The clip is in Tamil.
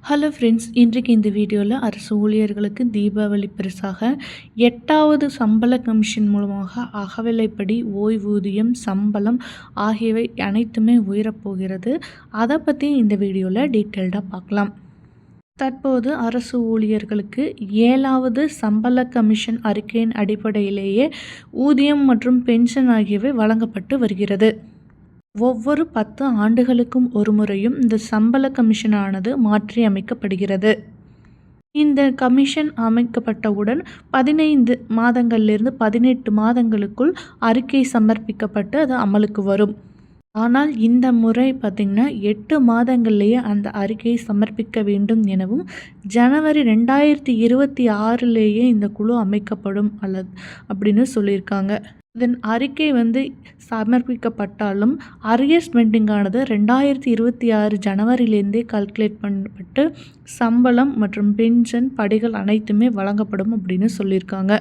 ஹலோ ஃப்ரெண்ட்ஸ், இன்றைக்கு இந்த வீடியோவில் அரசு ஊழியர்களுக்கு தீபாவளி பரிசாக 8வது சம்பள கமிஷன் மூலமாக அகவிலைப்படி ஓய்வூதியம், சம்பளம் ஆகியவை அனைத்துமே உயரப்போகிறது. அதை பற்றி இந்த வீடியோவில் டீட்டெயில்டாக பார்க்கலாம். தற்போது அரசு ஊழியர்களுக்கு 7வது சம்பள கமிஷன் அறிக்கையின் அடிப்படையிலேயே ஊதியம் மற்றும் பென்ஷன் ஆகியவை வழங்கப்பட்டு வருகிறது. ஒவ்வொரு 10 ஆண்டுகளுக்கும் ஒரு முறையும் இந்த சம்பள கமிஷனானது மாற்றி அமைக்கப்படுகிறது. இந்த கமிஷன் அமைக்கப்பட்டவுடன் 15 மாதங்களிலிருந்து 18 மாதங்களுக்குள் அறிக்கை சமர்ப்பிக்கப்பட்டு அது அமலுக்கு வரும். ஆனால் இந்த முறை பார்த்திங்கன்னா 8 மாதங்கள்லேயே அந்த அறிக்கையை சமர்ப்பிக்க வேண்டும் எனவும், ஜனவரி 2026லேயே இந்த குழு அமைக்கப்படும் அப்படின்னு சொல்லியிருக்காங்க. இதன் அறிக்கை சமர்ப்பிக்கப்பட்டாலும் அரியர்ஸ் பெண்டிங்கானது 2026 ஜனவரியிலேருந்தே கால்குலேட் பண்ணப்பட்டு சம்பளம் மற்றும் பென்ஷன் படிகள் அனைத்துமே வழங்கப்படும் அப்படின்னு சொல்லியிருக்காங்க.